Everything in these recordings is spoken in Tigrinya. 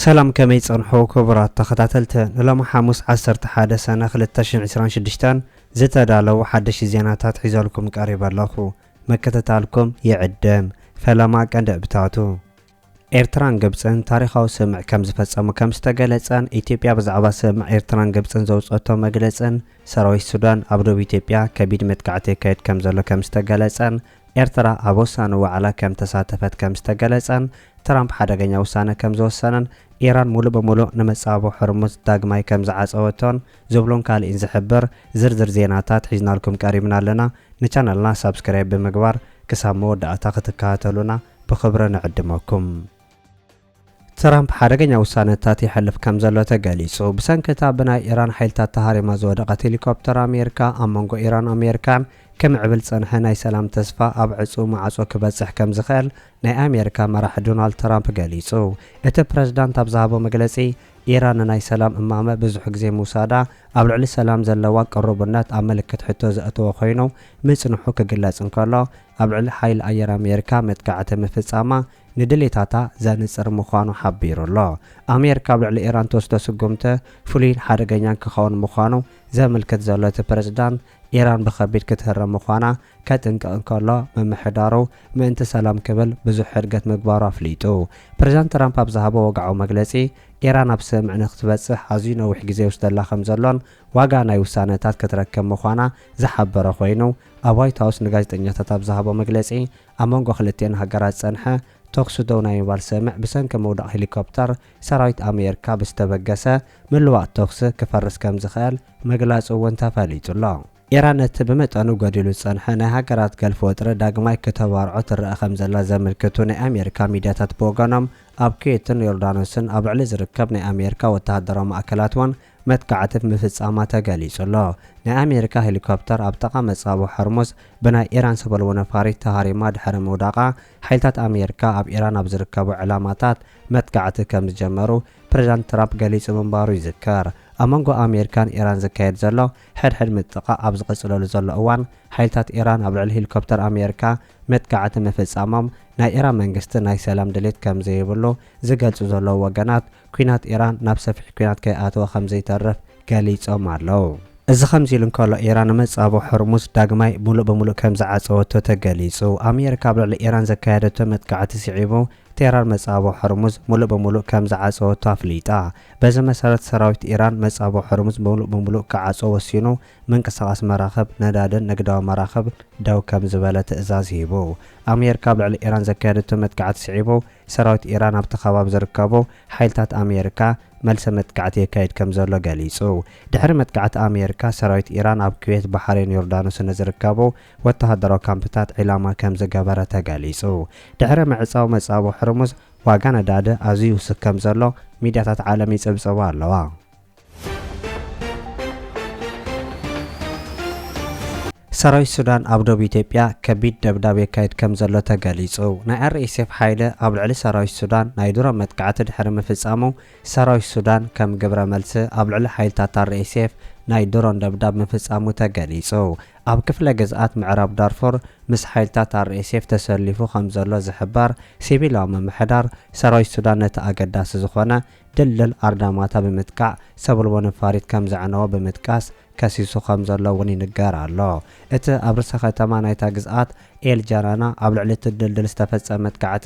سلام كمي صنحو كبرات تخطاتلت نلام حاموس 11 سنة 2026 زتدالو حدش زيناتات حيزالكم قريب اللهو مكتتالكم يعدم فلما قند بتاتو ኤርትራን ግብፅን ታሪኻዊ ስምዕ ከም ዝፈጸሙ ከም ዝተገለጸን ኢትዮጵያ ብዛዕባ ስምዕ ኤርትራን ግብፅን ዘውፅቶ መግለጽን ሰራዊት ሱዳን ኣብ ደቡብ ኢትዮጵያ ከቢድ መጥቃዕቲ የካየድ ከም ዘሎ ከም ዝተገለጸን ኤርትራ ኣብ ወሳነ ዋዕላ ከም ተሳተፈት ከም ዝተገለጸን ትራምፕ ሓደገኛ ውሳነ ከም ዝወሰነን ኢራን ሙሉ በሙሉ ንመጻቦ ሕርሙዝ ዳግማይ ከም ዝዓጸወቶን ዝብሎን ካልእን ዝሕብር ዝርዝር ዜናታት ሒዝናልኩም ቀሪብና ኣለና ንቻናልና ሰብስክራይብ ብምግባር ክሳብ መወዳእታ ክትከታተሉና ብኽብሪ ንዕድመኩም ትራምፕ ሓደገኛ ውሳነታት ይሕልፍ ከም ዘሎ ተገሊጹ ብሰንከታ ብናይ ኢራን ሓይልታት ተሃሪማ ዝወደቐት ሄሊኮፕተር ኣሜሪካ ኣብ መንጎ ኢራን ኣሜሪካን ከምዕብል ጸንሐ ናይ ሰላም ተስፋ ኣብ ዕጹው ማዕጾ ክበጽሕ ከም ዝኽእል ናይ ኣሜሪካ መራሒ ዶናልድ ትራምፕ ገሊጹ እቲ ፕረዝዳንት ኣብ ዝሃቦ መግለጺ ኢራን ናይ ሰላም እማመ ብዙሕ ግዜ ምውሳዳ ኣብ ልዕሊ ሰላም ዘለዋ ቅርብነት ኣብ ምልክት ሕቶ ዘእተወ ኮይኑ ምጽንሑ ክግለጽ እንከሎ ኣብ ልዕሊ ሓይሊ ኣየር ኣሜሪካ መጥቃዕቲ ምፍጻማ ንድሌታታ ዘንጽር ምዃኑ ሓቢሩ ኣሎ ኣሜሪካ ኣብ ልዕሊ ኢራን ተወስዶ ስጉምቲ ፍሉይን ሓደገኛን ክኸውን ምዃኑ ዘመልክት ዘሎ እቲ ፕረዝዳንት ኢራን ብኸቢድ ክትህረም ምዃና ከጥንቅቕ እንከሎ ምምሕዳሩ ምእንቲ ሰላም ክብል ብዙሕ ሕድገት ምግባሩ ኣፍሊጡ ፕረዝዳንት ትራምፕ ኣብ ዝሃቦ ወግዓዊ መግለጺ ኢራን ኣብ ስምዕ ንኽትበጽሕ ኣዝዩ ነዊሕ ግዜ ይወስደላ ከም ዘሎን ዋጋ ናይ ውሳነታት ክትረክብ ምዃና ዝሓበረ ኮይኑ ኣብ ዋይት ሃውስ ንጋዜጠኛታት ኣብ ዝሃቦ መግለጺ ኣብ መንጎ ክልቲአን ሃገራት ጸንሐ ተኩስ ደው ናይ ምባል ስምዕ ብሰንኪ መውደቕ ሄሊኮፕተር ሰራዊት ኣሜሪካ ብዝተበገሰ ምልዋእ ተኩሲ ክፈርስ ከም ዝኽእል ምግላጹ እውን ተፈሊጡሎ ኢራን እቲ ብመጠኑ ገዲሉ ጸንሐ ናይ ሃገራት ገልፎ ወጥሪ ዳግማይ ከተባርዖ ትረአ ከም ዘላ ዘመልክቱ ናይ ኣሜሪካ ሚድያታት ብወገኖም ኣብ ኩዌትን ዮርዳኖስን ኣብ ልዕሊ ዝርከብ ናይ ኣሜሪካ ወተሃደራዊ ማእከላት እውን መጥቃዕቲ ምፍጻማ ተገሊጹሎ ናይ ኣሜሪካ ሄሊኮፕተር ኣብ ጥቓ መጻቦ ሕርሙዝ ብናይ ኢራን ሰበልዎ ነፋሪት ተሃሪማ ድሕሪ ምውዳቓ ሓይልታት ኣሜሪካ ኣብ ኢራን ኣብ ዝርከቡ ዕላማታት መጥቃዕቲ ከም ዝጀመሩ ፕረዝዳንት ትራምፕ ገሊጹ ምንባሩ ይዝከር ኣብ መንጎ ኣሜሪካን ኢራን ዝካየድ ዘሎ ሕድሕድ ምጥቃ ኣብ ዝቕጽለሉ ዘሎ እዋን ሓይልታት ኢራን ኣብ ልዕሊ ሄሊኮፕተር ኣሜሪካ መጥቃዕቲ ምፍጻሞም ናይ ኢራን መንግስቲ ናይ ሰላም ድሌት ከም ዘይብሉ ዝገልጹ ዘለዉ ወገናት ኩናት ኢራን ናብ ሰፊሕ ኩናት ከይኣተወ ከም ዘይተርፍ ገሊጾም ኣለዉ እዚ ከምዚ ኢሉ እንከሎ ኢራን መጻቦ ሕርሙዝ ዳግማይ ሙሉእ ብምሉእ ከም ዝዓጸወቶ ተገሊጹ ኣሜሪካ ኣብ ልዕሊ ኢራን ዘካየደቶ መጥቃዕቲ ስዒቡ ቴህራን መጻቦ ሕርሙዝ ሙሉእ ብምሉእ ከም ዝዓጸወቶ ኣፍሊጣ በዚ መሰረት ሰራዊት ኢራን መጻቦ ሕርሙዝ ሙሉእ ብምሉእ ክዓጾ ወሲኑ ምንቅስቓስ መራኸብ ነዳድን ንግዳዊ መራኸብ ደው ከም ዝበለ ትእዛዝ ሂቡ ኣሜሪካ ኣብ ልዕሊ ኢራን ዘካየደቶ መጥቃዕቲ ስዒቡ ሰራዊት ኢራን ኣብቲ ከባቢ ዝርከቡ ሓይልታት ኣሜሪካ መልሲ መጥቃዕቲ የካየድ ከም ዘሎ ገሊጹ ድሕሪ መጥቃዕቲ ኣሜሪካ ሰራዊት ኢራን ኣብ ኩዌት ባሕሬን ዮርዳኖስን ዝርከቡ ወተሃደራዊ ካምፕታት ዒላማ ከም ዝገበረ ተገሊጹ ድሕሪ ምዕጻው መጻቦ ሕርሙዝ ዋጋ ነዳዲ ኣዝዩ ይውስኽ ከም ዘሎ ሚድያታት ዓለም ይጽብጽቡ ኣለዋ ሰራዊት ሱዳን ኣብ ደቡብ ኢትዮጵያ ከቢድ ደብዳቤ የካየድ ከም ዘሎ ተገሊጹ ናይ RSF ሓይሊ ኣብ ልዕሊ ሰራዊት ሱዳን ናይ ድሮም መጥቃዕቲ ድሕሪ ምፍጻሙ ሰራዊት ሱዳን ከም ግብረ መልሲ ኣብ ልዕሊ ሓይልታት RSF ናይ ድሮን ደብዳብ ምፍጻሙ ተገሊጹ ኣብ ክፍለ ግዝኣት ምዕራብ ዳርፉር ምስ ሓይልታት RSF ተሰሊፉ ከም ዘሎ ዝሕበር ሲቪላዊ ምምሕዳር ሰራዊት ሱዳን ነቲ ኣገዳሲ ዝኾነ ድልድል ኣርዳማታ ብምጥቃዕ ሰብልዎ ነፋሪት ከም ዘዕነዎ ብምጥቃስ ከሲሱ ከም ዘሎ እውን ይንገር ኣሎ እቲ ኣብ ርእሰ ከተማ ናይታ ግዝኣት ኤልጃራና ኣብ ልዕሊ እቲ ድልድል ዝተፈጸመ መጥቃዕቲ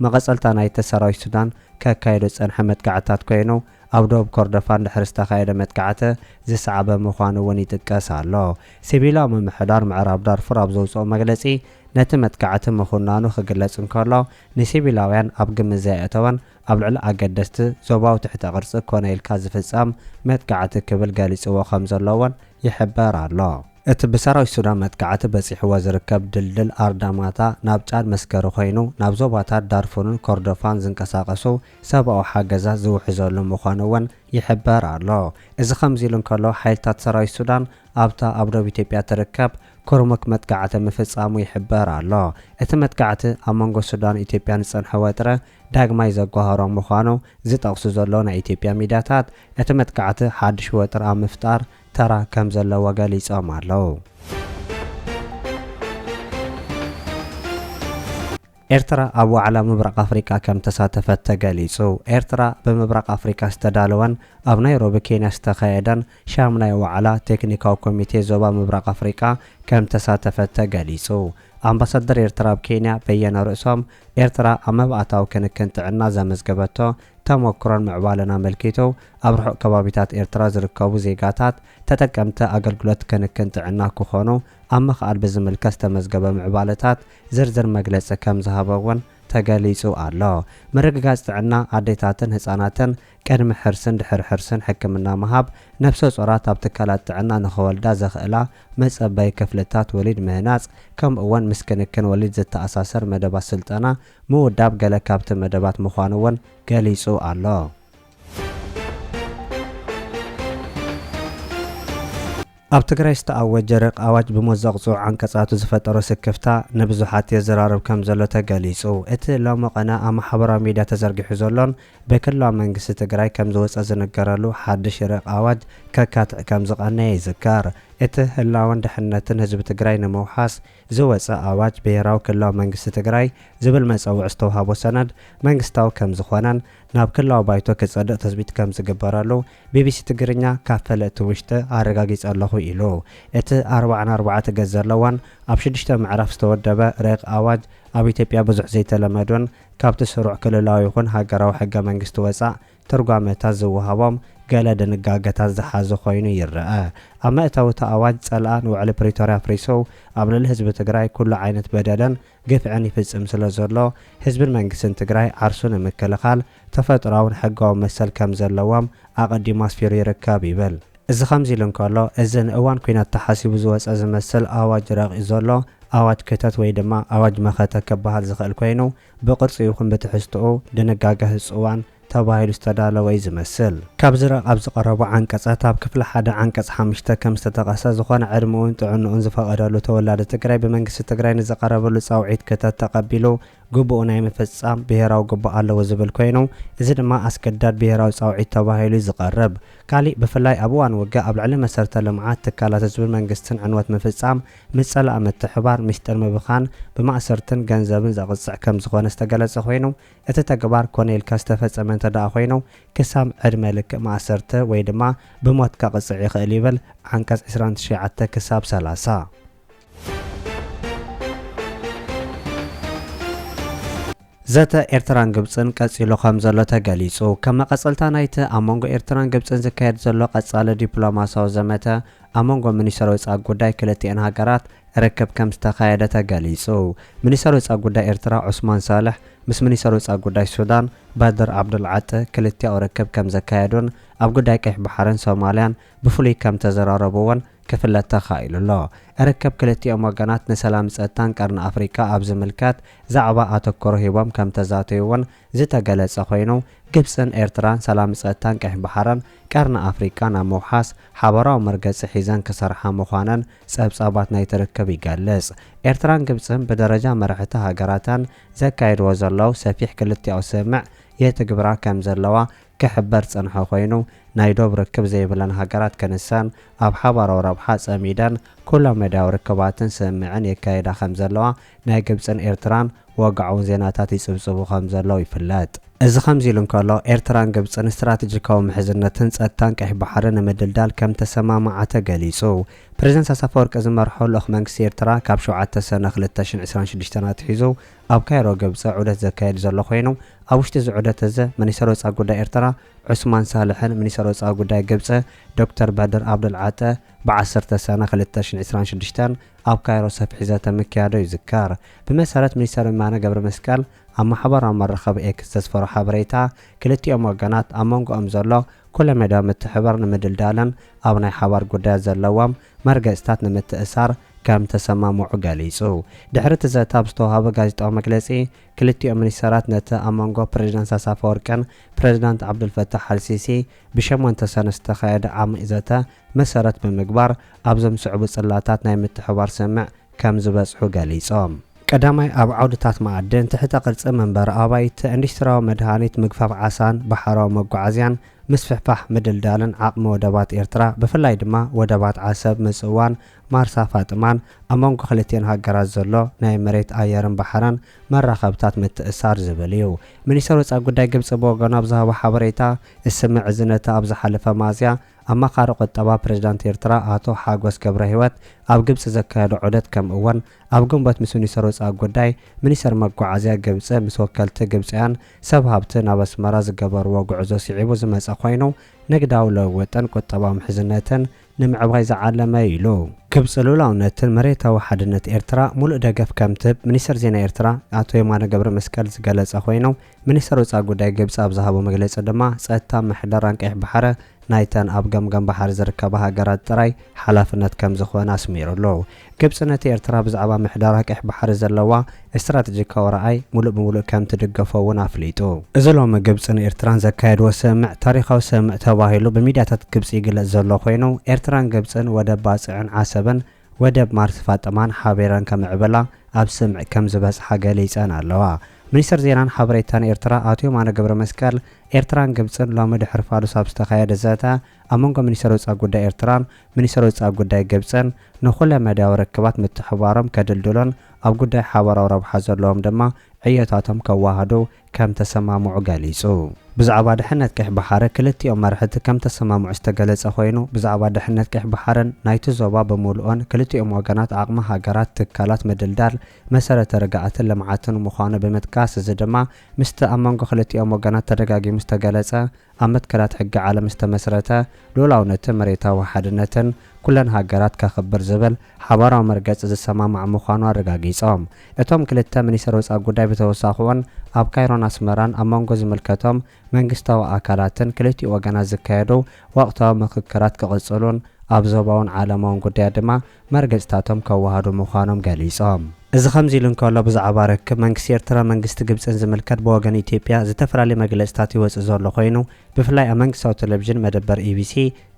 መቐጸልታ ናይቲ ሰራዊት ሱዳን ከካየዶ ጸንሐ መጥቃዕትታት ኮይኑ ኣብ ደቡብ ኮርዶፋን ድሕሪ ዝተኻየደ መጥቃዕቲ ዝሰዓበ ምዃኑ እውን ይጥቀስ ኣሎ ሲቪላዊ ምምሕዳር ምዕራብ ዳርፉር ኣብ ዘውፅኦ መግለጺ ነቲ መጥቃዕቲ ምኹናኑ ክግለጽ እንከሎ ንሲቪላውያን ኣብ ግምት ዘየእተወን ኣብ ልዕሊ ኣገደስቲ ዞባዊ ትሕተ ቅርፂ ኮነ ኢልካ ዝፍጸም መጥቃዕቲ ክብል ገሊጽዎ ከም ዘለዎን ይሕበር ኣሎ እቲ ብሰራዊት ሱዳን መጥቃዕቲ በፂሕዎ ዝርከብ ድልድል ኣርዳማታ ናብ ጫድ መስከሪ ኮይኑ ናብ ዞባታት ዳርፉርን ኮርዶፋን ዝንቀሳቐሱ ሰብኣዊ ሓገዛት ዝውሕዘሉ ምዃኑ እውን ይሕበር ኣሎ እዚ ከምዚ ኢሉ እንከሎ ሓይልታት ሰራዊት ሱዳን ኣብታ ኣብ ደቡብ ኢትዮጵያ ትርከብ ኩርሙክ መጥቃዕቲ ምፍጻሙ ይሕበር ኣሎ እቲ መጥቃዕቲ ኣብ መንጎ ሱዳን ኢትዮጵያን ዝጸንሐ ወጥረ ዳግማይ ዘጓሃሮ ምዃኑ ዝጠቕሱ ዘሎ ናይ ኢትዮጵያ ሚድያታት እቲ መጥቃዕቲ ሓድሽ ወጥሪ ኣብ ምፍጣር ተራ ከም ዘለዎ ገሊጾም ኣለዉ ኤርትራ ኣብ ዋዕላ ምብራቅ ኣፍሪካ ከም ተሳተፈት ተገሊጹ። ኤርትራ ብምብራቅ ኣፍሪካ ዝተዳለወን ኣብ ናይሮቢ ኬንያ ዝተኻየደን ሻምናይ ዋዕላ ቴክኒካዊ ኮሚቴ ዞባ ምብራቅ ኣፍሪካ ከም ተሳተፈት ተገሊጹ። ኣምባሳደር ኤርትራ ኣብ ኬንያ በየነ ርእሶም ኤርትራ ኣብ መብኣታዊ ክንክን ጥዕና ዘመዝገበቶ ተሞክሮን ምዕባለን ኣመልኪቱ ኣብ ርሑቕ ከባቢታት ኤርትራ ዝርከቡ ዜጋታት ተጠቀምቲ ኣገልግሎት ክንክን ጥዕና ክኾኑ ኣብ ምኽኣል ብዝምልከት ዝተመዝገበ ምዕባለታት ዝርዝር መግለፂ ከም ዝሃበውን ተገሊጹ ኣሎ። ምርግጋጽ ጥዕና ኣዴታትን ህፃናትን ቅድሚ ሕርስን ድሕሪ ሕርስን ሕክምና ምሃብ ነፍሰ ጾራት ኣብ ትካላት ጥዕና ንኽወልዳ ዘኽእላ መጸበይ ክፍልታት ወሊድ ምህናጽ ከምኡ'ውን ምስ ክንክን ወሊድ ዝተኣሳሰር መደባት ስልጠና ምውዳብ ገለ ካብቲ መደባት ምዃኑ እውን ገሊጹ ኣሎ። ኣብ ትግራይ ዝተኣወጀ ረቕ ኣዋጅ ብሞት ዘቕፅዑ ዓንቀጻቱ ዝፈጠሮ ስክፍታ ንብዙሓት የዘራርብ ከም ዘሎ ተገሊጹ። እቲ ሎሚ ቐነ ኣብ ማሕበራዊ ሚድያ ተዘርጊሑ ዘሎን ብክልላዊ መንግስቲ ትግራይ ከም ዝወፀ ዝነገረሉ ሓድሽ ረቕ ኣዋጅ ከካትዕ ከም ዝቐነየ ይዝከር። እቲ ህላወን ድሕነትን ህዝቢ ትግራይ ንምውሓስ ዝወፀ ኣዋጅ ብሄራዊ ክልላዊ መንግስቲ ትግራይ ዝብል መፀውዒ ዝተዋህቦ ሰነድ መንግስታዊ ከም ዝኾነን ናብ ክልላዊ ባይቶ ክጸድቕ ተስቢት ከም ዝግበረሉ ቢቢሲ ትግርኛ ካብ ፈለጥቲ ውሽጢ ኣረጋጊጸ ኣለኹ ኢሉ። እቲ 44 ገጽ ዘለዎን ኣብ 6 ምዕራፍ ዝተወደበ ረቕ ኣዋጅ ኣብ ኢትዮጵያ ብዙሕ ዘይተለመዱን ካብቲ ስሩዕ ክልላዊ ይኹን ሃገራዊ ሕገ መንግስቲ ወፃእ ትርጓሜታት ዝወሃቦም ገለ ድንጋጌታት ዝሓዘ ኮይኑ ይረአ። ኣብ መእተዊ ኣዋጅ ጸልኣ ንውዕሊ ፕሪቶርያ ፍሪሱ ኣብ ልዕሊ ህዝቢ ትግራይ ኩሉ ዓይነት በደልን ግፍዕን ይፍጽም ስለ ዘሎ ህዝብን መንግስትን ትግራይ ዓርሱ ንምክልኻል ተፈጥሮውን ሕጋዊ መሰል ከም ዘለዎም ኣቐዲሙ ኣስፊሩ ይርከብ ይብል። እዚ ከምዚ ኢሉ እንከሎ እዚ ንእዋን ኩናት ተሓሲቡ ዝወፀ ዝመስል ኣዋጅ ረቒ ዘሎ ኣዋጅ ክተት ወይ ድማ ኣዋጅ መኸተ ክበሃል ዝኽእል ኮይኑ ብቅርጺ ይኹን ብትሕዝትኡ ድንጋጌ ህፅዋን ተባሂሉ ዝተዳለወ ዝመስል። ካብዚ ረቕ ኣብ ዝቐረቡ ዓንቀጻት ኣብ ክፍሊ 1 ዓንቀጽ 5 ከም ዝተጠቐሰ ዝኾነ ዕድሚኡን ጥዕንኡን ዝፈቐደሉ ተወላዲ ትግራይ ብመንግስቲ ትግራይ ንዝቐረበሉ ጻውዒት ክተት ተቐቢሉ ግቡእ ናይ ምፍጻም ብሄራዊ ግቡእ ኣለዎ ዝብል ኮይኑ እዚ ድማ ኣስገዳድ ብሄራዊ ጻውዒት ተባሂሉ ዝቐርብ። ካሊእ ብፍላይ ኣብ እዋን ውግእ ኣብ ልዕሊ መሰረተ ልምዓት ትካላት ህዝብን መንግስትን ዕንወት ምፍጻም ምጸላእ ምትሕባር ምስጢር ምብኻን ብማእሰርትን ገንዘብን ዘቕፅዕ ከም ዝኾነ ዝተገለጸ ኮይኑ እቲ ተግባር ኮነ ኢልካ ዝተፈጸመ እንተደኣ ኮይኑ ክሳብ ዕድመ ልክእ ማእሰርቲ ወይ ድማ ብሞት ከቕፅዕ ይኽእል ይብል ዓንቀጽ 29 ክሳብ 30። ዘተ ኤርትራን ግብፅን ቀፂሉ ከም ዘሎ ተገሊጹ። ከም መቐጸልታ ናይቲ ኣብ መንጎ ኤርትራን ግብፅን ዝካየድ ዘሎ ቀጻሊ ዲፕሎማስያዊ ዘመተ ኣብ መንጎ ሚኒስትር ወፃኢ ጉዳይ ክልቲአን ሃገራት ርክብ ከም ዝተኻየደ ተገሊጹ። ሚኒስትር ወፃኢ ጉዳይ ኤርትራ ዑስማን ሳልሕ ምስ ሚኒስትር ወፃኢ ጉዳይ ሱዳን ባድር ዓብዱልዓጢ ክልቲኡ ርክብ ከም ዘካየዱን ኣብ ጉዳይ ቀይሕ ባሕርን ሶማልያን ብፍሉይ ከም ተዘራረቡውን ክፍለጥ ተኻኢሉ ኣሎ። ርክብ ክልቲኦም ወገናት ንሰላም ጸጥታን ቀርኒ ኣፍሪካ ኣብ ዝምልከት ዛዕባ ኣተኮሮ ሂቦም ከም ተዛተዩውን ዝተገለጸ ኮይኑ ግብፅን ኤርትራን ሰላም ጸጥታን ቀይሕ ባሕርን ቀርኒ ኣፍሪካ ናብ ምውሓስ ሓበራዊ መርገፂ ሒዘን ክሰርሓ ምዃነን ጸብጻባት ናይ ትርክብ ይገልጽ። ኤርትራን ግብፅን ብደረጃ መራሕቲ ሃገራተን ዘካየድዎ ዘለው ሰፊሕ ክልቲኡ ስምዕ የትግብራ ከም ዘለዋ ክሕበር ጽንሖ ኮይኑ ናይ ዶብ ርክብ ዘይብለን ሃገራት ክንሰን ኣብ ሓባራዊ ረብሓ ጸሚደን ኩሎም መዳዊ ርክባትን ስምዕን የካየዳ ከም ዘለዋ ናይ ግብፅን ኤርትራን ወግዓውን ዜናታት ይጽብጽቡ ከም ዘለው ይፍለጥ። እዚ ከምዚ ኢሉ እንከሎ ኤርትራን ግብፅን ስትራቴጂካዊ ምሕዝነትን ጸጥታን ቀይሕ ባሕርን ንምድልዳል ከም ተሰማምዓ ተገሊጹ። ፕሬዝደንት ኣሳፈወርቂ ዝመርሖ ልኡኽ መንግስቲ ኤርትራ ካብ 7 ሰነ 2026 ኣትሒዙ ኣብ ካይሮ ግብፂ ዑደት ዘካየድ ዘሎ ኮይኑ ኣብ ውሽጢ እዚ ዑደት እዚ ሚኒስትር ወፃኢ ጉዳይ ኤርትራ ዑስማን ሳልሕን ሚኒስትር ወፃኢ ጉዳይ ግብፂ ዶክተር ባድር ዓብዱልዓጢ ብ10 ሰነ 2026 ኣብ ካይሮ ሰፊሕ ዘተ ምክያዶ ይዝከር። ብመሰረት ሚኒስትር የማነ ገብረ መስቀል ኣብ ማሕበራዊ መራኸቢ ኤክስ ዘስፈሮ ሓበሬታ ክልቲኦም ወገናት ኣብ መንጎኦም ዘሎ ኩለ መዳዊ ምትሕብባር ንምድልዳልን ኣብ ናይ ሓባር ጉዳያት ዘለዎም መርገጽታት ንምትእሳር ከም ተሰማምዑ ገሊጹ። ድሕሪ እቲ ዘተ ኣብ ዝተዋህበ ጋዜጣዊ መግለጺ ክልቲኦም ሚኒስተራት ነቲ ኣብ መንጎ ፕሬዝዳንት ኣሳፈወርቅን ፕሬዝዳንት ዓብዱልፈታሕ አልሲሲ ብ8 ሰነ ዝተኻየደ ዓሚቕ ዘተ መሰረት ብምግባር ኣብ ዘምስዕቡ ጽላታት ናይ ምትሕብባር ስምዕ ከም ዝበጽሑ ገሊጾም። ቀዳማይ ኣብ ዓውድታት ማዕድን ትሕተ ቅርፂ መንበሪ ኣባይቲ ኢንዱስትርያዊ መድሃኒት ምግፋፍ ዓሳን ባሕራዊ መጓዓዝያን ምስፍሕፋሕ ምድልዳልን ዓቕሚ ወደባት ኤርትራ ብፍላይ ድማ ወደባት ዓሰብ ምጽዋን ማርሳ ፋጥማን ኣብ መንጎ ክልቲአን ሃገራት ዘሎ ናይ መሬት ኣየርን ባሕርን መራኸብታት ምትእሳር ዝብል እዩ። ሚኒስትር ወጻኢ ጉዳይ ግብጽ ብወገኑ ኣብ ዝሃቦ ሓበሬታ እስምዕ እዝነታ ኣብ ዝሓለፈ ማዝያ ኣማኻሪ ቁጠባ ፕሬዝዳንት ኤርትራ ኣቶ ሓጎስ ገብረ ህይወት ኣብ ግብጽ ዘካየዶ ዑደት ከምኡ እውን ኣብ ግንቦት ምስ ሚኒስትር ወጻኢ ጉዳይ ሚኒስትር መጓዓዝያ ግብጽ ምስ ወከልቲ ግብጽያን ሰብ ሃብቲ ናብ ኣስመራ ዝገበርዎ ጉዕዞ ስዒቡ ዝመጸ ኮይኑ ንግዳዊ ለውጥን ቁጠባዊ ምሕዝነትን ንምዕባይ ዝዓለመ ኢሉ ግብጽ ሉላውነትን መሬታዊ ሓድነት ኤርትራ ሙሉእ ደገፍ ከም ትህብ ሚኒስትር ዜና ኤርትራ ኣቶ የማነ ገብረ መስቀል ዝገለጸ ኮይኑ ሚኒስትር ወጻኢ ጉዳይ ግብጽ ኣብ ዝሃቦ መግለጺ ድማ ጸጥታ ምሕደራን ቀይሕ ባሕሪ ናይተን ኣብ ገምገም ባሕሪ ዝርከባ ሃገራት ጥራይ ሓላፍነት ከም ዝኾነ ኣስሚሩ ኣሎ። ግብጽ ነቲ ኤርትራ ብዛዕባ ምሕደራ ቀይሕ ባሕሪ ዘለዋ እስትራቴጂካዊ ረኣይ ሙሉእ ብምሉእ ከም ትድገፎ እውን ኣፍሊጡ። እዚ ሎሚ ግብጽን ኤርትራን ዘካየድዎ ስምዕ ታሪኻዊ ስምዕ ተባሂሉ ብሚድያታት ግብጽ ይግለጽ ዘሎ ኮይኑ ኤርትራን ግብጽን ወደብ ባጽዕን ዓሰብን ወደብ ማርስ ፋጥማን ሓቢረን ከምዕብላ ኣብ ስምዕ ከም ዝበጽሓ ገሊጸን ኣለዋ። ሚኒስትር ዜናን ሓበሬታን ኤርትራ ኣቶ የማነ ገብረ መስቀል ኤርትራን ግብጽን ሎሚ ድሕሪ ፋሉስ ኣብ ዝተኻየደ ዘተ ኣብ መንጎ ሚኒስትር ወጻኢ ጉዳይ ኤርትራን ሚኒስትር ወጻኢ ጉዳይ ግብጽን ንኹለ መዳያዊ ርክባት ምትሕብባሮም ከድልድሎን ኣብ ጉዳይ ሓበራዊ ረብሓ ዘለዎም ድማ ዕዮታቶም ከዋህዱ ከም ተሰማምዑ ገሊጹ። ብዛዕባ ድሕነት ቀይሕ ባሕሪ ክልቲኦም መርሕቲ ከም ተሰማምዑ ዝተገለጸ ኮይኑ ብዛዕባ ድሕነት ቀይሕ ባሕርን ናይቲ ዞባ ብምሉኦን ክልቲኦም ወገናት ዓቕሚ ሃገራት ትካላት ምድልዳል መሰረተ ርግኣትን ልምዓትን ምዃኑ ብምጥቃስ እዚ ድማ ምስቲ ኣብ መንጎ ክልቲኦም ወገናት ተደጋጊሙ ዝተገለጸ ኣብ መትከላት ሕጊ ዓለም ዝተመስረተ ሉላውነትን መሬታዊ ሓድነትን ኩለን ሃገራት ከኽብር ዝብል ሓበራዊ መርገጽ ዝሰማማዕ ምዃኑ ኣረጋጊጾም እቶም ክልተ ሚኒስትር ወጻኢ ጉዳይ ብተወሳኺ እውን ኣብ ካይሮን ኣስመራን ኣብ መንጎ ዝምልከቶም መንግስታዊ ኣካላትን ክልቲኡ ወገናት ዝካየዱ ወቕታዊ ምክክራት ክቕጽሉን ኣብ ዞባውን ዓለማውን ጉዳያት ድማ መርገጽታቶም ከዋህዱ ምዃኖም ገሊጾም። እዚ ከምዚ ኢሉ እንከሎ ብዛዕባ ርክብ መንግስቲ ኤርትራ መንግስቲ ግብጽን ዝምልከት ብወገን ኢትዮጵያ ዝተፈላለዩ መግለጽታት ይወጽእ ዘሎ ኮይኑ ብፍላይ ኣብ መንግስታዊ ቴሌቪዥን መደበር ኢቢሲ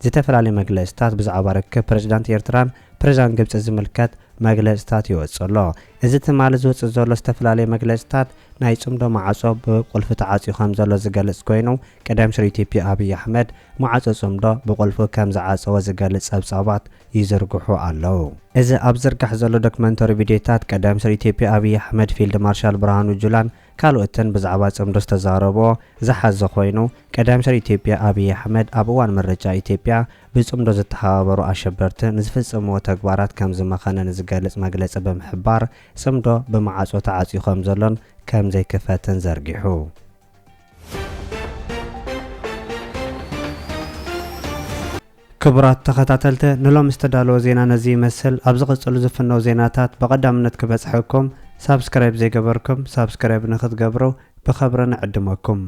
ዝተፈላለዩ መግለጽታት ብዛዕባ ርክብ ፕሬዝዳንት ኤርትራን ፕሬዝዳንት ግብጽ ዝምልከት መግለጽታት ይወጽእ ኣሎ። እዚ ትማሊ ዝወጽእ ዘሎ ዝተፈላለዩ መግለጽታት ናይ ጽምዶ ማዕጾ ብቁልፊ ተዓጽዩ ከም ዘሎ ዝገልጽ ኮይኑ ቀዳማይ ሚኒስትር ኢትዮጵያ ኣብይ ኣሕመድ ማዕጾ ጽምዶ ብቁልፊ ከም ዝዓጸወ ዝገልጽ ጸብጻባት ይዝርግሑ ኣለዉ። እዚ ኣብ ዝርጋሕ ዘሎ ዶክመንተሪ ቪድዮታት ቀዳማይ ሚኒስትር ኢትዮጵያ ኣብይ ኣሕመድ ፊልድ ማርሻል ብርሃኑ ጁላን ካልኦትን ብዛዕባ ጽምዶ ዝተዛረቦ ዝሓዘ ኮይኑ ቀዳማይ ሚኒስትር ኢትዮጵያ ኣብይ ኣሕመድ ኣብ እዋን ምርጫ ኢትዮጵያ ብጽምዶ ዝተሓባበሩ ኣሸበርቲ ንዝፍጽምዎ ተግባራት ከም ዝመኸነን ዝገልጽ መግለጺ ብምሕባር ጽምዶ ብማዕጾ ተዓጽዩ ከም ዘሎን ከም ዘይክፈትን ዘርጊሑ ክቡራት ተኸታተልቲ ንሎም ዝተዳለወ ዜና ነዚ ይመስል። ኣብ ዝቕጽሉ ዝፍነው ዜናታት ብቐዳምነት ክበጽሐኩም ሳብስክራይብ ዘይገበርኩም ሳብስክራይብ ንኽትገብሩ ብኸብሪ ንዕድመኩም።